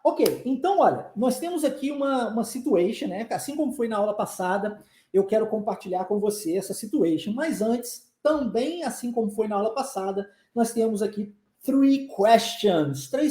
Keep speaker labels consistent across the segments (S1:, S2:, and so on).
S1: Ok, então, olha, nós temos aqui uma situation, né? Assim como foi na aula passada, eu quero compartilhar com você essa situation. Mas antes, também assim como foi na aula passada, nós temos aqui 3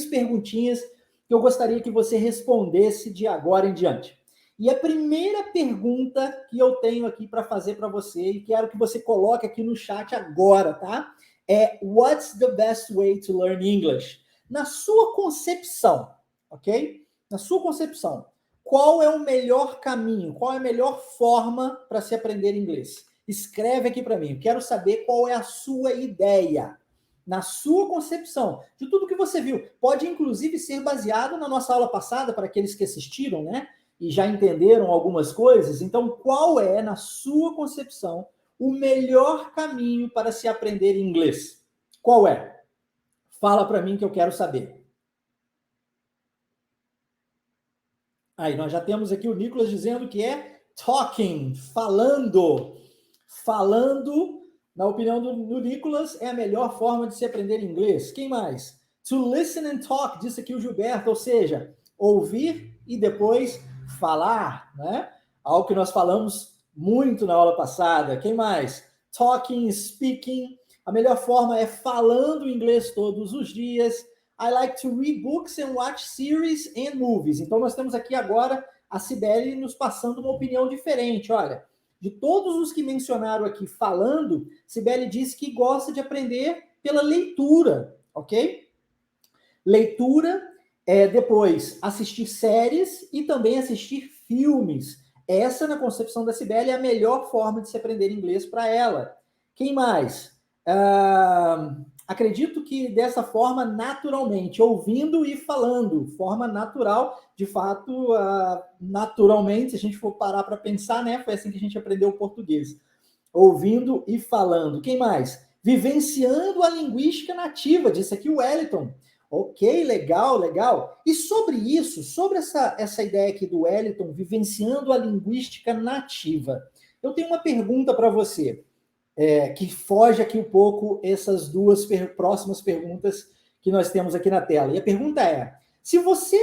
S1: perguntinhas que eu gostaria que você respondesse de agora em diante. E a primeira pergunta que eu tenho aqui para fazer para você, e quero que você coloque aqui no chat agora, tá? É what's the best way to learn English? Na sua concepção, ok? Na sua concepção, qual é o melhor caminho, qual é a melhor forma para se aprender inglês? Escreve aqui para mim, eu quero saber qual é a sua ideia, na sua concepção, de tudo que você viu. Pode, inclusive, ser baseado na nossa aula passada, para aqueles que assistiram, né? E já entenderam algumas coisas. Então, qual é, na sua concepção, o melhor caminho para se aprender inglês? Qual é? Fala para mim que eu quero saber. Aí, nós já temos aqui o Nicolas dizendo que é talking, falando. Falando, na opinião do Nicolas, é a melhor forma de se aprender inglês. Quem mais? To listen and talk, disse aqui o Gilberto, ou seja, ouvir e depois falar, né? Algo que nós falamos muito na aula passada. Quem mais? Talking, speaking. A melhor forma é falando inglês todos os dias. I like to read books and watch series and movies. Então, nós temos aqui agora a Cibele nos passando uma opinião diferente. Olha, de todos os que mencionaram aqui falando, Cibele disse que gosta de aprender pela leitura, ok? Leitura, depois assistir séries e também assistir filmes. Essa, na concepção da Cibele, é a melhor forma de se aprender inglês para ela. Quem mais? Acredito que dessa forma, naturalmente, ouvindo e falando, forma natural, de fato, naturalmente, se a gente for parar para pensar, né, foi assim que a gente aprendeu o português, ouvindo e falando. Quem mais? Vivenciando a linguística nativa, disse aqui o Wellington. Ok, legal, legal. E sobre isso, sobre essa ideia aqui do Wellington, vivenciando a linguística nativa, eu tenho uma pergunta para você. Que foge aqui um pouco essas duas próximas perguntas que nós temos aqui na tela. E a pergunta é, se você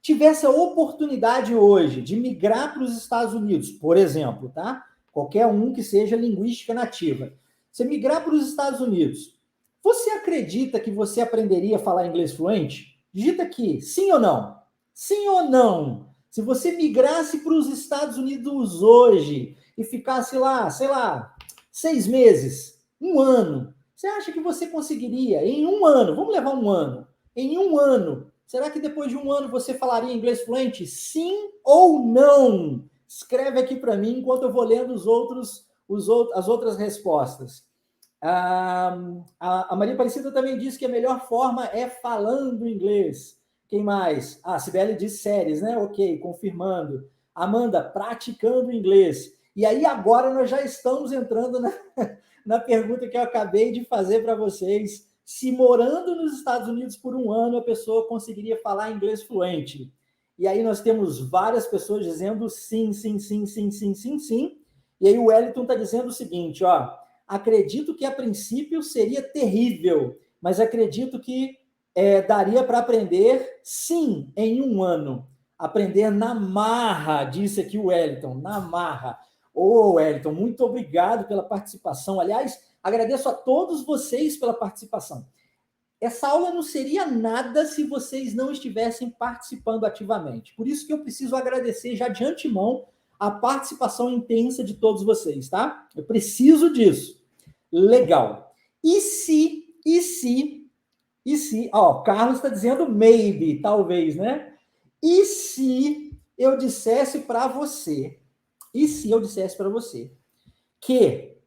S1: tivesse a oportunidade hoje de migrar para os Estados Unidos, por exemplo, tá? Qualquer um que seja linguística nativa, você migrar para os Estados Unidos, você acredita que você aprenderia a falar inglês fluente? Digita aqui, sim ou não? Sim ou não? Se você migrasse para os Estados Unidos hoje e ficasse lá, sei lá, 6 meses, 1 ano, você acha que você conseguiria, em 1 ano, vamos levar 1 ano, em 1 ano, será que depois de 1 ano você falaria inglês fluente? Sim ou não? Escreve aqui para mim enquanto eu vou lendo as outras respostas. A Maria Aparecida também disse que a melhor forma é falando inglês. Quem mais? Cibele disse séries, né? Ok, confirmando. Amanda, praticando inglês. E aí agora nós já estamos entrando na pergunta que eu acabei de fazer para vocês. Se morando nos Estados Unidos por 1 ano, a pessoa conseguiria falar inglês fluente? E aí nós temos várias pessoas dizendo sim, sim, sim, sim, sim, sim, sim. E aí o Wellington está dizendo o seguinte, ó, acredito que a princípio seria terrível, mas acredito que daria para aprender, sim, em 1 ano. Aprender na marra, disse aqui o Wellington, na marra. Wellington, muito obrigado pela participação. Aliás, agradeço a todos vocês pela participação. Essa aula não seria nada se vocês não estivessem participando ativamente. Por isso que eu preciso agradecer já de antemão a participação intensa de todos vocês, tá? Eu preciso disso. Legal. E se, ó, Carlos está dizendo maybe, talvez, né? E se eu dissesse para você, que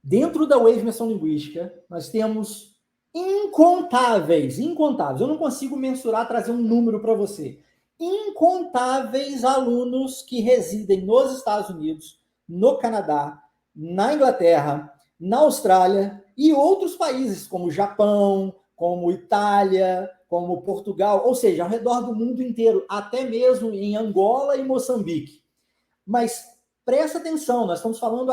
S1: dentro da Wave Imersão Linguística, nós temos incontáveis, eu não consigo mensurar, trazer um número para você, incontáveis alunos que residem nos Estados Unidos, no Canadá, na Inglaterra, na Austrália e outros países, como Japão, como Itália, como Portugal, ou seja, ao redor do mundo inteiro, até mesmo em Angola e Moçambique. Mas presta atenção, nós estamos falando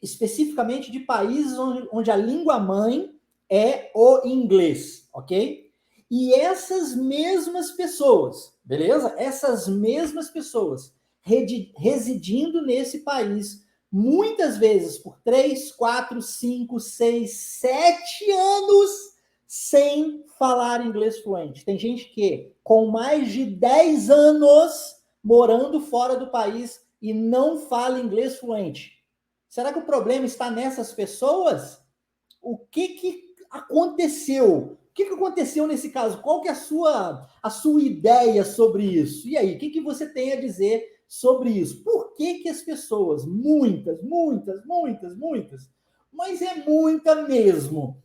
S1: especificamente de países onde a língua mãe é o inglês, ok? E essas mesmas pessoas, beleza? Essas mesmas pessoas residindo nesse país, muitas vezes por 3, 4, 5, 6, 7 anos sem falar inglês fluente. Tem gente que, com mais de 10 anos morando fora do país e não fala inglês fluente. Será que o problema está nessas pessoas? O que aconteceu? O que aconteceu nesse caso? Qual que é a sua ideia sobre isso? E aí, o que você tem a dizer sobre isso? Por que as pessoas, muitas, mas é muita mesmo.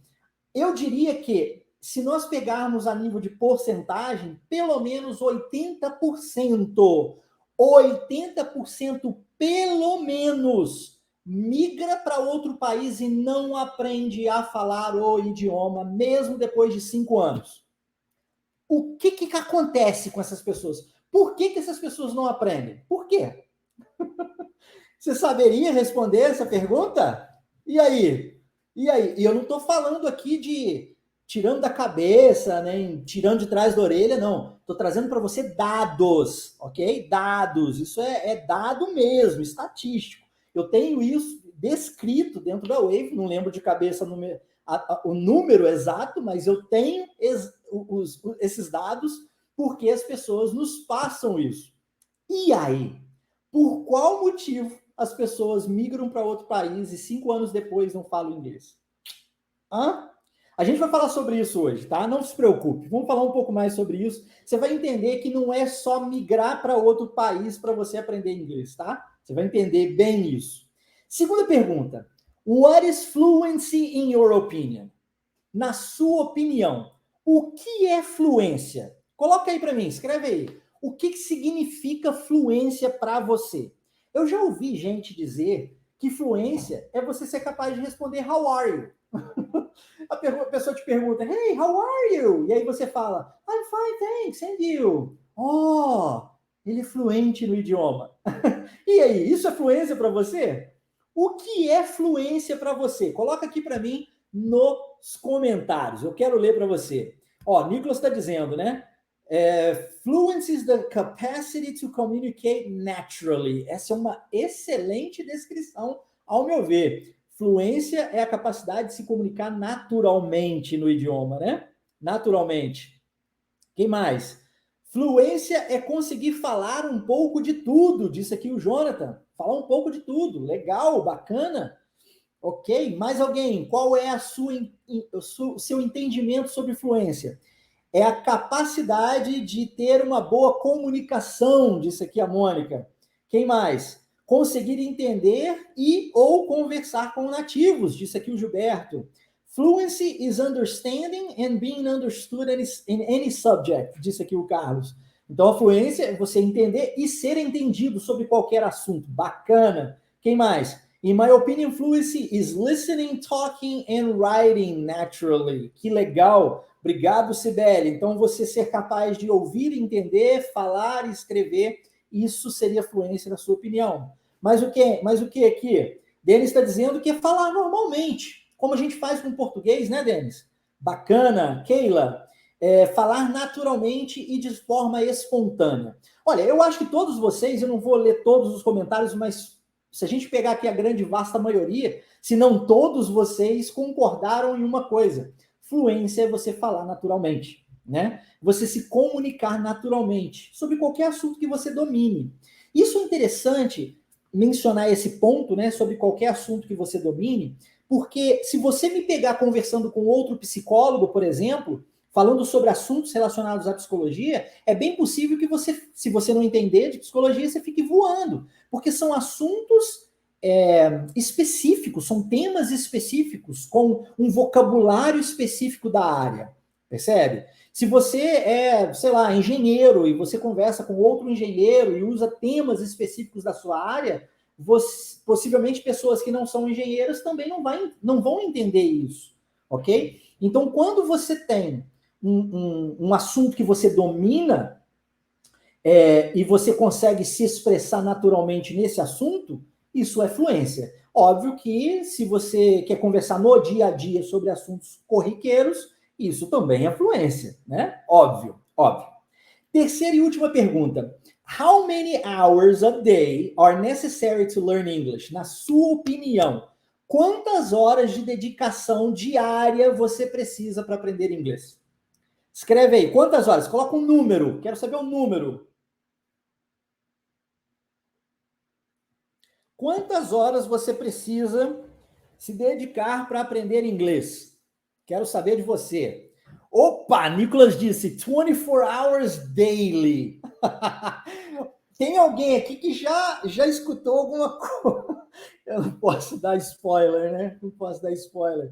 S1: Eu diria que, se nós pegarmos a nível de porcentagem, pelo menos 80%, 80% pelo menos, migra para outro país e não aprende a falar o idioma, mesmo depois de 5 anos. O que acontece com essas pessoas? Por que essas pessoas não aprendem? Por quê? Você saberia responder essa pergunta? E aí? E aí? E eu não estou falando aqui de tirando da cabeça, nem tirando de trás da orelha, não. Estou trazendo para você dados, ok? Dados. Isso é dado mesmo, estatístico. Eu tenho isso descrito dentro da Wave, não lembro de cabeça o número exato, mas eu tenho esses dados porque as pessoas nos passam isso. E aí? Por qual motivo as pessoas migram para outro país e 5 anos depois não falam inglês? Hã? A gente vai falar sobre isso hoje, tá? Não se preocupe. Vamos falar um pouco mais sobre isso. Você vai entender que não é só migrar para outro país para você aprender inglês, tá? Você vai entender bem isso. Segunda pergunta. What is fluency in your opinion? Na sua opinião, o que é fluência? Coloca aí para mim, escreve aí. O que significa fluência para você? Eu já ouvi gente dizer que fluência é você ser capaz de responder how are you? A pessoa te pergunta, hey, how are you? E aí você fala, I'm fine, thanks, and you? Oh, ele é fluente no idioma. E aí, isso é fluência para você? O que é fluência para você? Coloca aqui para mim nos comentários. Eu quero ler para você. Ó, Nicolas está dizendo, né? Fluency is the capacity to communicate naturally. Essa é uma excelente descrição, ao meu ver. Fluência é a capacidade de se comunicar naturalmente no idioma, né? Naturalmente. Quem mais? Fluência é conseguir falar um pouco de tudo, disse aqui o Jonathan. Falar um pouco de tudo. Legal, bacana. Ok? Mais alguém? Qual é o seu entendimento sobre fluência? É a capacidade de ter uma boa comunicação, disse aqui a Mônica. Quem mais? Conseguir entender e ou conversar com nativos, disse aqui o Gilberto. Fluency is understanding and being understood in any subject, disse aqui o Carlos. Então, a fluência é você entender e ser entendido sobre qualquer assunto. Bacana. Quem mais? In my opinion, fluency is listening, talking and writing naturally. Que legal. Obrigado, Sibeli. Então, você ser capaz de ouvir, entender, falar e escrever, isso seria fluência na sua opinião. Mas o que aqui? Denis está dizendo que é falar normalmente, como a gente faz com português, né, Denis? Bacana. Keila, falar naturalmente e de forma espontânea. Olha, eu acho que todos vocês, eu não vou ler todos os comentários, mas se a gente pegar aqui a grande, vasta maioria, se não todos vocês concordaram em uma coisa. Fluência é você falar naturalmente, né? Você se comunicar naturalmente sobre qualquer assunto que você domine. Isso é interessante mencionar esse ponto, né, sobre qualquer assunto que você domine, porque se você me pegar conversando com outro psicólogo, por exemplo, falando sobre assuntos relacionados à psicologia, é bem possível que você, se você não entender de psicologia, você fique voando, porque são assuntos específicos, são temas específicos, com um vocabulário específico da área, percebe? Se você é, sei lá, engenheiro e você conversa com outro engenheiro e usa temas específicos da sua área, possivelmente pessoas que não são engenheiras também não vão entender isso, ok? Então, quando você tem um assunto que você domina e você consegue se expressar naturalmente nesse assunto, isso é fluência. Óbvio que se você quer conversar no dia a dia sobre assuntos corriqueiros, Isso também é fluência, né? Óbvio, óbvio. Terceira e última pergunta. How many hours a day are necessary to learn English? Na sua opinião, quantas horas de dedicação diária você precisa para aprender inglês? Escreve aí, quantas horas? Coloca um número, quero saber o número. Quantas horas você precisa se dedicar para aprender inglês? Quero saber de você. Opa, Nicolas disse 24 hours daily. Tem alguém aqui que já escutou alguma coisa? Eu não posso dar spoiler, né? Não posso dar spoiler.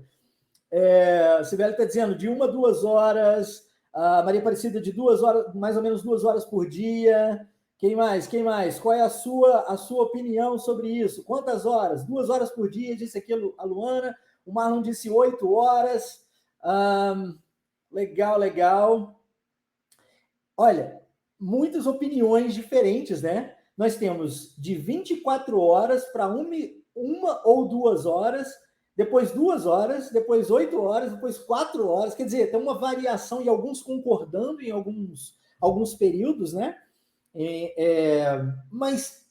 S1: A Sibeli está dizendo de 1 a 2 horas. A Maria Aparecida de 2 horas, mais ou menos 2 horas por dia. Quem mais? Quem mais? Qual é a sua opinião sobre isso? Quantas horas? 2 horas por dia, disse aqui a Luana. O Marlon disse 8 horas. Legal, legal. Olha, muitas opiniões diferentes, né? Nós temos de 24 horas para uma ou 2 horas, depois 2 horas, depois 8 horas, depois 4 horas. Quer dizer, tem uma variação e alguns concordando em alguns períodos, né? Mas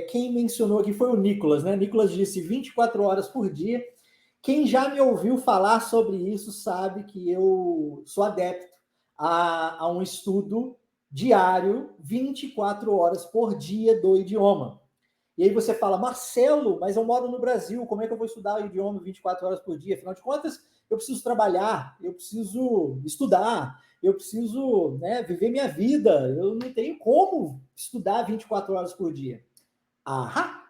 S1: quem mencionou aqui foi o Nicolas, né? Nicolas disse 24 horas por dia. Quem já me ouviu falar sobre isso sabe que eu sou adepto a um estudo diário, 24 horas por dia do idioma. E aí você fala, Marcelo, mas eu moro no Brasil, como é que eu vou estudar o idioma 24 horas por dia? Afinal de contas, eu preciso trabalhar, eu preciso estudar, eu preciso, né, viver minha vida, eu não tenho como estudar 24 horas por dia. Ahá!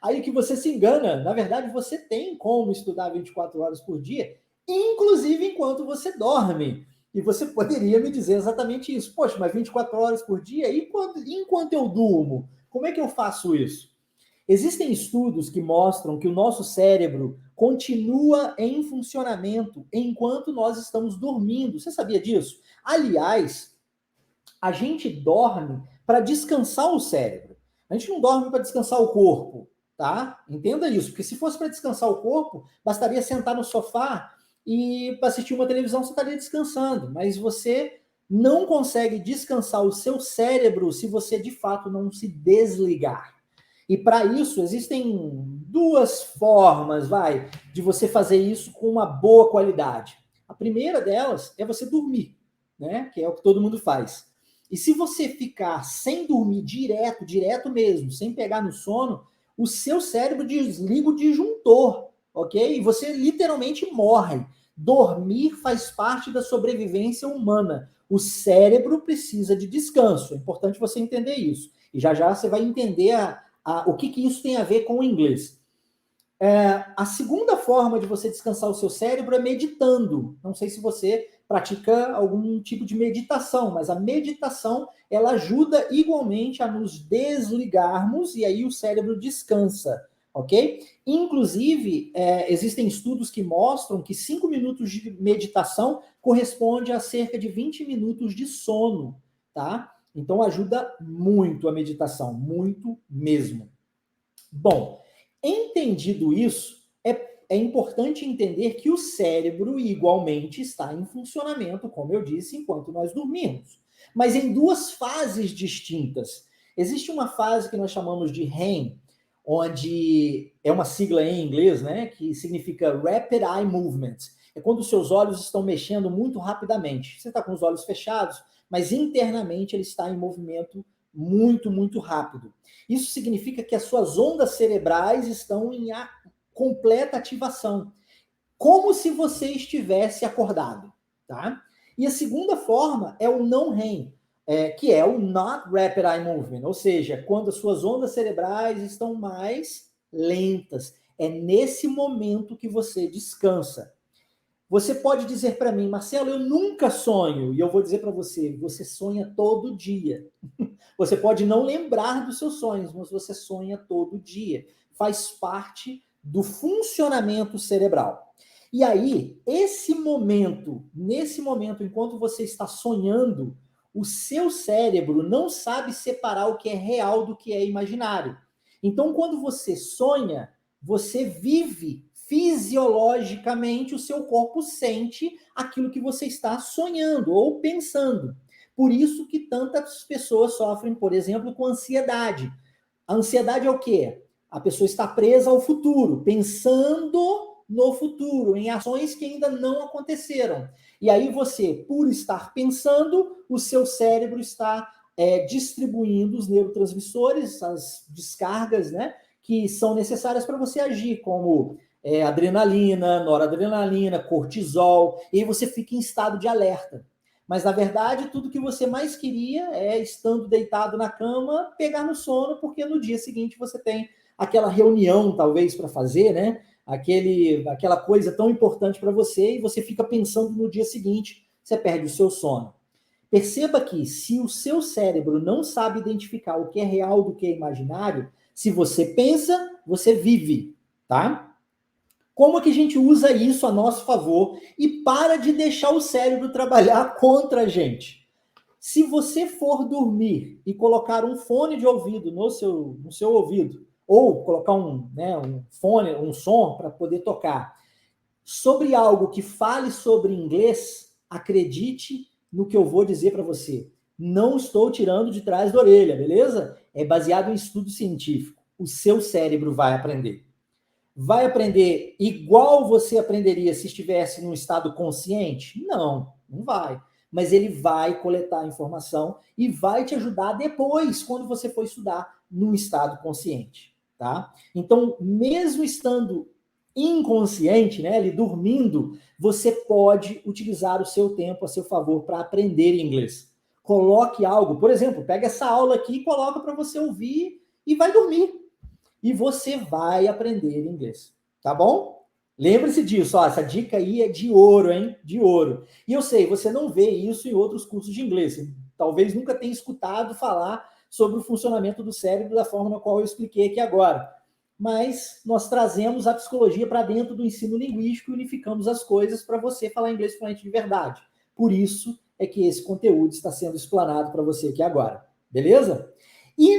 S1: Aí que você se engana. Na verdade, você tem como estudar 24 horas por dia, inclusive enquanto você dorme. E você poderia me dizer exatamente isso. Poxa, mas 24 horas por dia? E enquanto eu durmo? Como é que eu faço isso? Existem estudos que mostram que o nosso cérebro continua em funcionamento enquanto nós estamos dormindo. Você sabia disso? Aliás, a gente dorme para descansar o cérebro. A gente não dorme para descansar o corpo, tá? Entenda isso, porque se fosse para descansar o corpo, bastaria sentar no sofá e para assistir uma televisão você estaria descansando, mas você não consegue descansar o seu cérebro se você de fato não se desligar. E para isso existem 2 formas, de você fazer isso com uma boa qualidade. A primeira delas é você dormir, né? Que é o que todo mundo faz. E se você ficar sem dormir direto mesmo, sem pegar no sono, o seu cérebro desliga o disjuntor, ok? E você literalmente morre. Dormir faz parte da sobrevivência humana. O cérebro precisa de descanso. É importante você entender isso. E já você vai entender o que isso tem a ver com o inglês. A segunda forma de você descansar o seu cérebro é meditando. Não sei se você pratica algum tipo de meditação, mas a meditação ela ajuda igualmente a nos desligarmos e aí o cérebro descansa, ok? Inclusive, existem estudos que mostram que 5 minutos de meditação corresponde a cerca de 20 minutos de sono, tá? Então ajuda muito a meditação, muito mesmo. Bom, entendido isso, é importante entender que o cérebro igualmente está em funcionamento, como eu disse, enquanto nós dormimos. Mas em 2 fases distintas. Existe uma fase que nós chamamos de REM, onde é uma sigla em inglês, né, que significa Rapid Eye Movement. É quando os seus olhos estão mexendo muito rapidamente. Você está com os olhos fechados, mas internamente ele está em movimento muito, muito rápido. Isso significa que as suas ondas cerebrais estão em completa ativação, como se você estivesse acordado, tá? E a segunda forma é o não REM, que é o Not Rapid Eye Movement, ou seja, quando as suas ondas cerebrais estão mais lentas. É nesse momento que você descansa. Você pode dizer para mim, Marcelo, eu nunca sonho. E eu vou dizer para você, você sonha todo dia. Você pode não lembrar dos seus sonhos, mas você sonha todo dia. Faz parte do funcionamento cerebral. E aí, nesse momento, enquanto você está sonhando, o seu cérebro não sabe separar o que é real do que é imaginário. Então, quando você sonha, você vive fisiologicamente o seu corpo sente aquilo que você está sonhando ou pensando. Por isso que tantas pessoas sofrem, por exemplo, com ansiedade. A ansiedade é o quê? A pessoa está presa ao futuro, pensando no futuro, em ações que ainda não aconteceram. E aí você, por estar pensando, o seu cérebro está distribuindo os neurotransmissores, as descargas, né, que são necessárias para você agir, como adrenalina, noradrenalina, cortisol, e aí você fica em estado de alerta. Mas, na verdade, tudo que você mais queria é, estando deitado na cama, pegar no sono, porque no dia seguinte você tem aquela reunião, talvez, para fazer, né? Aquela coisa tão importante para você, e você fica pensando no dia seguinte, você perde o seu sono. Perceba que se o seu cérebro não sabe identificar o que é real do que é imaginário, se você pensa, você vive, tá? Como é que a gente usa isso a nosso favor e para de deixar o cérebro trabalhar contra a gente? Se você for dormir e colocar um fone de ouvido no seu ouvido, ou colocar um fone, um som para poder tocar, sobre algo que fale sobre inglês, acredite no que eu vou dizer para você. Não estou tirando de trás da orelha, beleza? É baseado em estudo científico. O seu cérebro vai aprender. Vai aprender igual você aprenderia se estivesse num estado consciente? Não, não vai. Mas ele vai coletar a informação e vai te ajudar depois, quando você for estudar num estado consciente, tá? Então, mesmo estando inconsciente, né, ali dormindo, você pode utilizar o seu tempo a seu favor para aprender inglês. Coloque algo, por exemplo, pega essa aula aqui e coloca para você ouvir e vai dormir e você vai aprender inglês, tá bom? Lembre-se disso, ó, essa dica aí é de ouro, hein? De ouro. E eu sei, você não vê isso em outros cursos de inglês. Você talvez nunca tenha escutado falar sobre o funcionamento do cérebro da forma na qual eu expliquei aqui agora. Mas nós trazemos a psicologia para dentro do ensino linguístico e unificamos as coisas para você falar inglês fluente de verdade. Por isso é que esse conteúdo está sendo explanado para você aqui agora. Beleza? E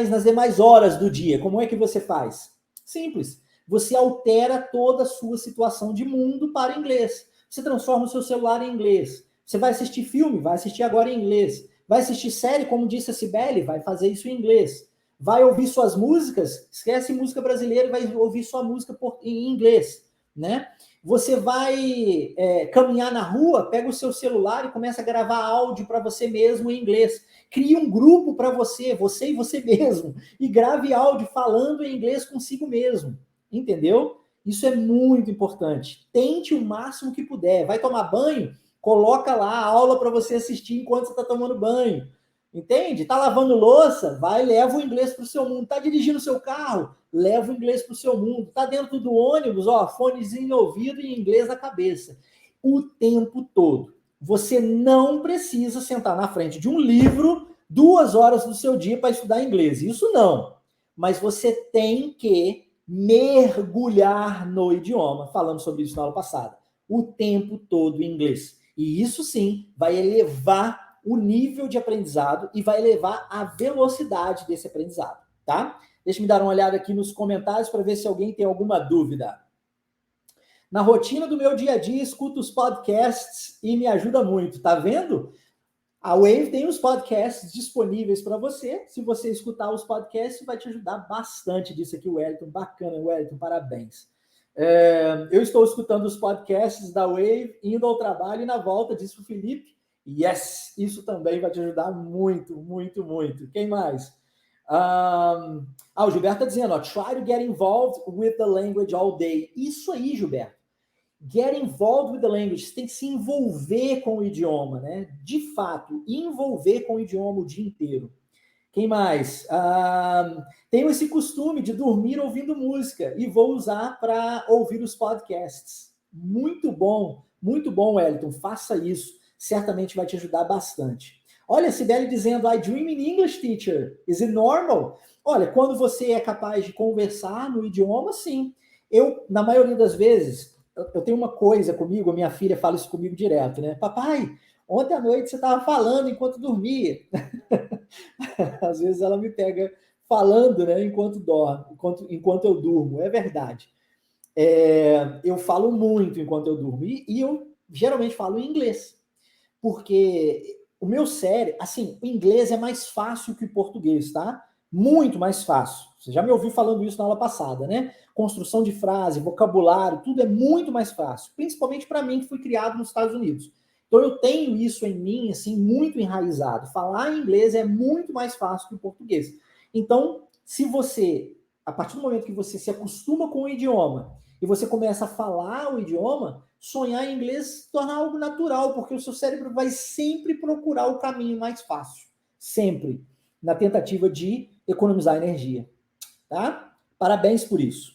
S1: nas demais horas do dia, como é que você faz? Simples. Você altera toda a sua situação de mundo para inglês. Você transforma o seu celular em inglês. Você vai assistir filme, vai assistir agora em inglês. Vai assistir série, como disse a Cibele, vai fazer isso em inglês. Vai ouvir suas músicas, esquece música brasileira e vai ouvir sua música em inglês, né? Você vai caminhar na rua, pega o seu celular e começa a gravar áudio para você mesmo em inglês. Crie um grupo para você e você mesmo, e grave áudio falando em inglês consigo mesmo, entendeu? Isso é muito importante. Tente o máximo que puder. Vai tomar banho? Coloca lá a aula para você assistir enquanto você está tomando banho. Entende? Tá lavando louça? Vai, leva o inglês para o seu mundo. Tá dirigindo o seu carro? Leva o inglês para o seu mundo. Tá dentro do ônibus? Ó, fonezinho no ouvido e inglês na cabeça. O tempo todo. Você não precisa sentar na frente de um livro 2 horas do seu dia para estudar inglês. Isso não. Mas você tem que mergulhar no idioma. Falamos sobre isso na aula passada. O tempo todo em inglês. E isso sim vai elevar o nível de aprendizado e vai elevar a velocidade desse aprendizado, tá? Deixa eu dar uma olhada aqui nos comentários para ver se alguém tem alguma dúvida. Na rotina do meu dia a dia, escuto os podcasts e me ajuda muito, tá vendo? A Wave tem os podcasts disponíveis para você. Se você escutar os podcasts, vai te ajudar bastante disso aqui, Wellington. Bacana, Wellington, parabéns. Eu estou escutando os podcasts da Wave, indo ao trabalho e na volta, disse o Felipe. Yes, isso também vai te ajudar muito, muito, muito. Quem mais? O Gilberto está dizendo, ó, try to get involved with the language all day. Isso aí, Gilberto. Get involved with the language. Você tem que se envolver com o idioma, né? De fato, envolver com o idioma o dia inteiro. Quem mais? Tenho esse costume de dormir ouvindo música e vou usar para ouvir os podcasts. Muito bom, Wellington. Faça isso. Certamente vai te ajudar bastante. Olha, Sibeli dizendo, I dream in English, teacher. Is it normal? Olha, quando você é capaz de conversar no idioma, sim. Eu, na maioria das vezes, eu tenho uma coisa comigo, a minha filha fala isso comigo direto, né? Papai, ontem à noite você estava falando enquanto dormia. Às vezes ela me pega falando, né, enquanto eu durmo. É verdade. Eu falo muito enquanto eu durmo. E eu geralmente falo em inglês. Porque o meu cérebro, assim, o inglês é mais fácil que o português, tá? Muito mais fácil. Você já me ouviu falando isso na aula passada, né? Construção de frase, vocabulário, tudo é muito mais fácil. Principalmente para mim, que fui criado nos Estados Unidos. Então eu tenho isso em mim, assim, muito enraizado. Falar inglês é muito mais fácil que o português. Então, se você, a partir do momento que você se acostuma com o idioma e você começa a falar o idioma, sonhar em inglês se torna algo natural, porque o seu cérebro vai sempre procurar o caminho mais fácil. Sempre. Na tentativa de economizar energia. Tá? Parabéns por isso.